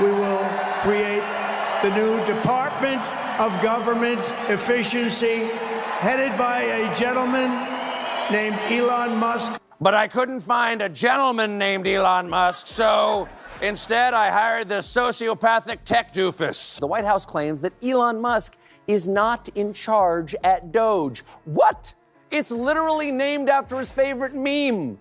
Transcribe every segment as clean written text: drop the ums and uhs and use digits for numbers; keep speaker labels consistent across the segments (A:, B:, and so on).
A: we will create the new Department of Government Efficiency, headed by a gentleman named Elon Musk.
B: But I couldn't find a gentleman named Elon Musk, so instead I hired this sociopathic tech doofus.
C: The White House claims that Elon Musk is not in charge at Doge. What? It's literally named after his favorite meme.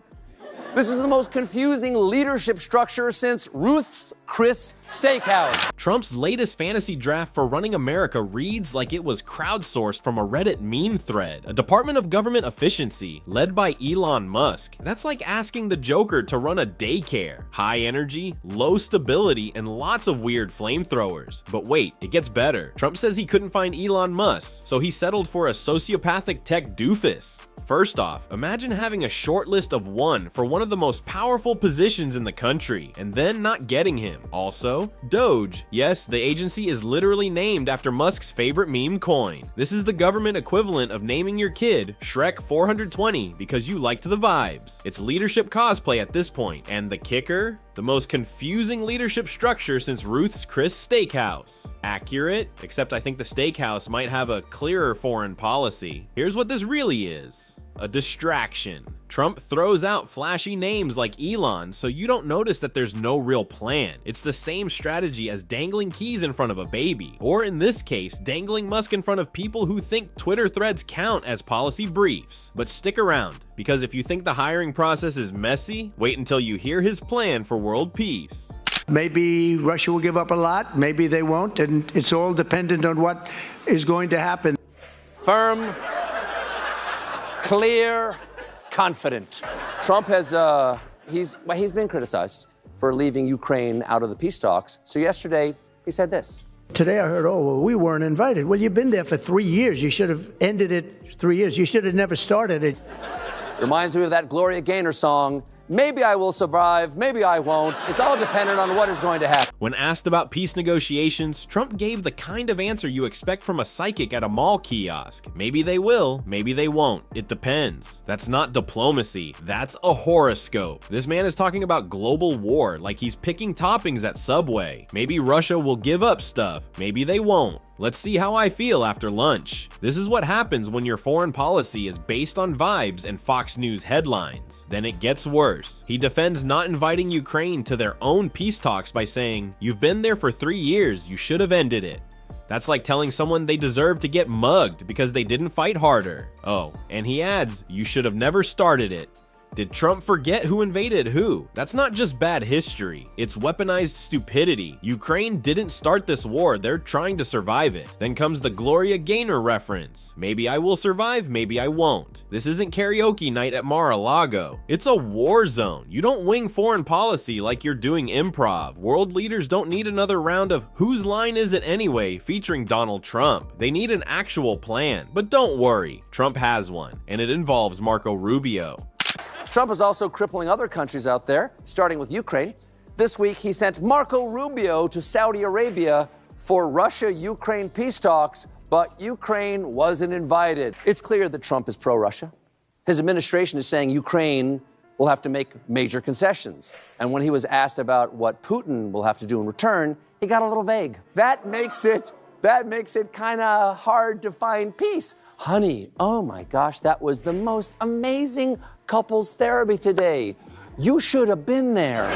C: This is the most confusing leadership structure since Ruth's Chris Steakhouse.
D: Trump's latest fantasy draft for running America reads like it was crowdsourced from a Reddit meme thread. A Department of Government Efficiency, led by Elon Musk. That's like asking the Joker to run a daycare. High energy, low stability, and lots of weird flamethrowers. But wait, it gets better. Trump says he couldn't find Elon Musk, so he settled for a sociopathic tech doofus. First off, imagine having a short list of one for one of the most powerful positions in the country, and then not getting him. Also, Doge. Yes, the agency is literally named after Musk's favorite meme coin. This is the government equivalent of naming your kid Shrek 420 because you liked the vibes. It's leadership cosplay at this point, and the kicker? The most confusing leadership structure since Ruth's Chris Steakhouse. Accurate, except I think the steakhouse might have a clearer foreign policy. Here's what this really is. A distraction. Trump throws out flashy names like Elon so you don't notice that there's no real plan. It's the same strategy as dangling keys in front of a baby, or in this case, dangling Musk in front of people who think Twitter threads count as policy briefs. But stick around, because if you think the hiring process is messy, wait until you hear his plan for world peace.
A: Maybe Russia will give up a lot, maybe they won't, and it's all dependent on what is going to happen.
B: Firm, clear, confident.
C: Trump has, he's been criticized for leaving Ukraine out of the peace talks. So yesterday, he said this.
A: Today I heard, oh, well, we weren't invited. Well, you've been there for 3 years. You should have ended it 3 years. You should have never started it.
C: Reminds me of that Gloria Gaynor song, maybe I will survive, maybe I won't. It's all dependent on what is going to happen.
D: When asked about peace negotiations, Trump gave the kind of answer you expect from a psychic at a mall kiosk. Maybe they will, maybe they won't. It depends. That's not diplomacy, that's a horoscope. This man is talking about global war like he's picking toppings at Subway. Maybe Russia will give up stuff, maybe they won't. Let's see how I feel after lunch. This is what happens when your foreign policy is based on vibes and Fox News headlines. Then it gets worse. He defends not inviting Ukraine to their own peace talks by saying, "You've been there for 3 years, you should have ended it." That's like telling someone they deserve to get mugged because they didn't fight harder. Oh, and he adds, "You should have never started it." Did Trump forget who invaded who? That's not just bad history, it's weaponized stupidity. Ukraine didn't start this war, they're trying to survive it. Then comes the Gloria Gaynor reference. Maybe I will survive, maybe I won't. This isn't karaoke night at Mar-a-Lago. It's a war zone. You don't wing foreign policy like you're doing improv. World leaders don't need another round of "whose line is it anyway?" featuring Donald Trump. They need an actual plan. But don't worry, Trump has one, and it involves Marco Rubio.
C: Trump is also crippling other countries out there, starting with Ukraine. This week, he sent Marco Rubio to Saudi Arabia for Russia-Ukraine peace talks, but Ukraine wasn't invited. It's clear that Trump is pro-Russia. His administration is saying Ukraine will have to make major concessions. And when he was asked about what Putin will have to do in return, he got a little vague. That makes it kind of hard to find peace. Honey, oh my gosh, that was the most amazing couples therapy today. You should have been there.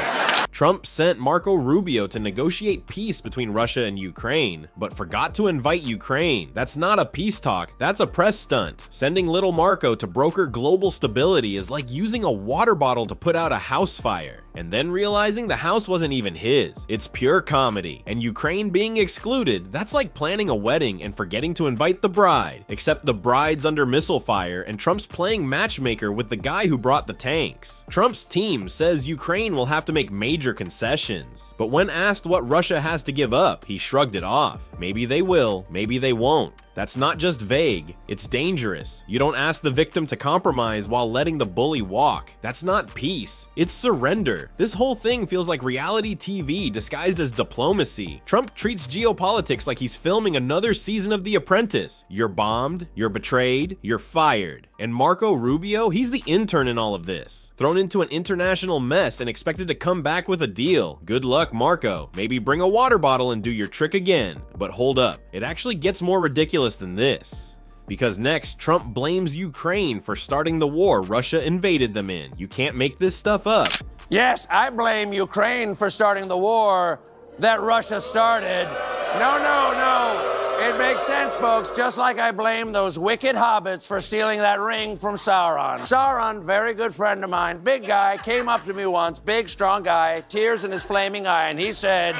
D: Trump sent Marco Rubio to negotiate peace between Russia and Ukraine, but forgot to invite Ukraine. That's not a peace talk, that's a press stunt. Sending little Marco to broker global stability is like using a water bottle to put out a house fire, and then realizing the house wasn't even his. It's pure comedy. And Ukraine being excluded, that's like planning a wedding and forgetting to invite the bride. Except the bride's under missile fire, and Trump's playing matchmaker with the guy who brought the tanks. Trump's team says Ukraine will have to make major concessions, but when asked what Russia has to give up, he shrugged it off. Maybe they will, maybe they won't. That's not just vague, it's dangerous. You don't ask the victim to compromise while letting the bully walk. That's not peace, it's surrender. This whole thing feels like reality TV disguised as diplomacy. Trump treats geopolitics like he's filming another season of The Apprentice. You're bombed, you're betrayed, you're fired. And Marco Rubio, he's the intern in all of this. Thrown into an international mess and expected to come back with a deal. Good luck, Marco. Maybe bring a water bottle and do your trick again. But hold up, it actually gets more ridiculous than this. Because next, Trump blames Ukraine for starting the war Russia invaded them in. You can't make this stuff up.
B: Yes, I blame Ukraine for starting the war that Russia started. No. It makes sense, folks, just like I blame those wicked hobbits for stealing that ring from Sauron. Sauron, very good friend of mine, big guy, came up to me once, big, strong guy, tears in his flaming eye, and he said,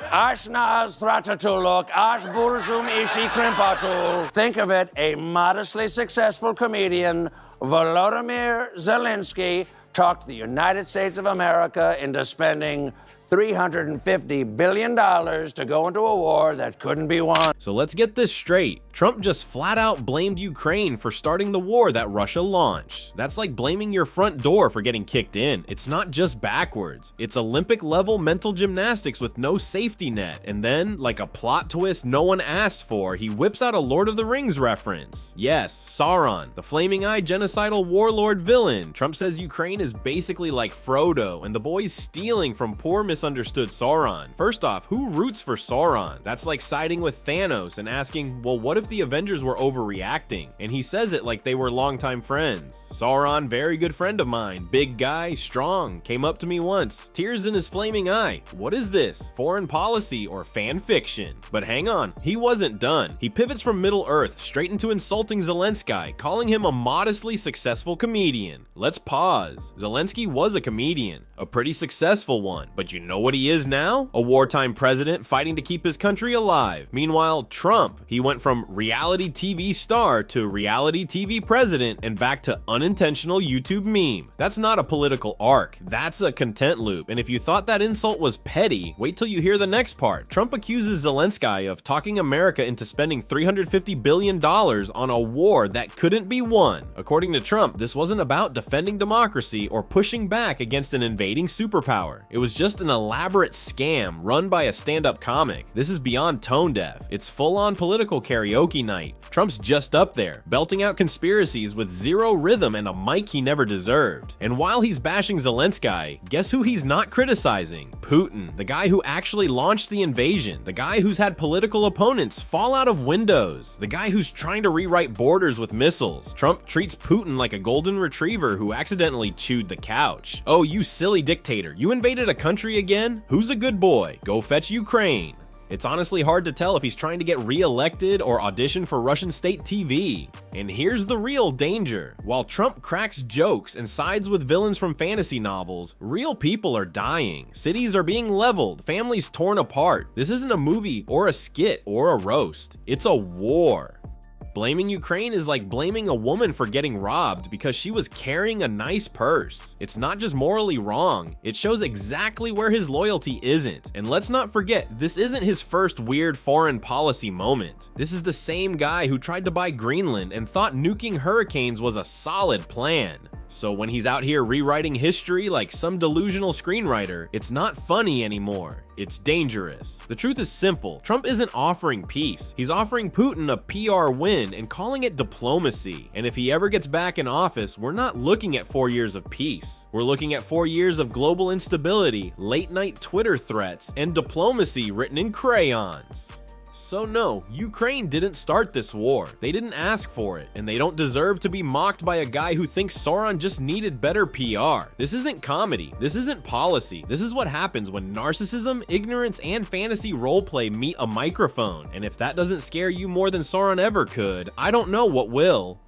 B: Ashnaz Thratatuluk, Ash Burzum Ishi Krimpatul. Think of it, a modestly successful comedian, Volodymyr Zelensky, talked the United States of America into spending $350 billion to go into a war that couldn't be won.
D: So let's get this straight. Trump just flat out blamed Ukraine for starting the war that Russia launched. That's like blaming your front door for getting kicked in. It's not just backwards. It's Olympic level mental gymnastics with no safety net. And then, like a plot twist no one asked for, he whips out a Lord of the Rings reference. Yes, Sauron, the flaming-eyed genocidal warlord villain. Trump says Ukraine is basically like Frodo and the boys stealing from poor misunderstood Sauron. First off, who roots for Sauron? That's like siding with Thanos and asking, well, what if the Avengers were overreacting? And he says it like they were longtime friends. Sauron, very good friend of mine, big guy, strong, came up to me once, tears in his flaming eye. What is this? Foreign policy or fan fiction? But hang on, he wasn't done. He pivots from Middle Earth straight into insulting Zelensky, calling him a modestly successful comedian. Let's pause. Zelensky was a comedian, a pretty successful one, but you know what he is now? A wartime president fighting to keep his country alive. Meanwhile, Trump, he went from reality TV star to reality TV president and back to unintentional YouTube meme. That's not a political arc, that's a content loop. And if you thought that insult was petty, wait till you hear the next part. Trump accuses Zelensky of talking America into spending $350 billion on a war that couldn't be won. According to Trump, this wasn't about defending democracy or pushing back against an invading superpower. It was just an elaborate scam run by a stand-up comic. This is beyond tone deaf. It's full-on political karaoke night. Trump's just up there, belting out conspiracies with zero rhythm and a mic he never deserved. And while he's bashing Zelensky, guess who he's not criticizing? Putin, the guy who actually launched the invasion, the guy who's had political opponents fall out of windows, the guy who's trying to rewrite borders with missiles. Trump treats Putin like a golden retriever who accidentally chewed the couch. Oh, you silly dictator, you invaded a country again? Who's a good boy? Go fetch Ukraine. It's honestly hard to tell if he's trying to get re-elected or audition for Russian state TV. And here's the real danger. While Trump cracks jokes and sides with villains from fantasy novels, real people are dying. Cities are being leveled, families torn apart. This isn't a movie or a skit or a roast. It's a war. Blaming Ukraine is like blaming a woman for getting robbed because she was carrying a nice purse. It's not just morally wrong, it shows exactly where his loyalty isn't. And let's not forget, this isn't his first weird foreign policy moment. This is the same guy who tried to buy Greenland and thought nuking hurricanes was a solid plan. So when he's out here rewriting history like some delusional screenwriter, it's not funny anymore. It's dangerous. The truth is simple. Trump isn't offering peace. He's offering Putin a PR win and calling it diplomacy. And if he ever gets back in office, we're not looking at 4 years of peace. We're looking at 4 years of global instability, late night Twitter threats, and diplomacy written in crayons. So no, Ukraine didn't start this war. They didn't ask for it, and they don't deserve to be mocked by a guy who thinks Sauron just needed better PR. This isn't comedy. This isn't policy. This is what happens when narcissism, ignorance, and fantasy roleplay meet a microphone. And if that doesn't scare you more than Sauron ever could, I don't know what will.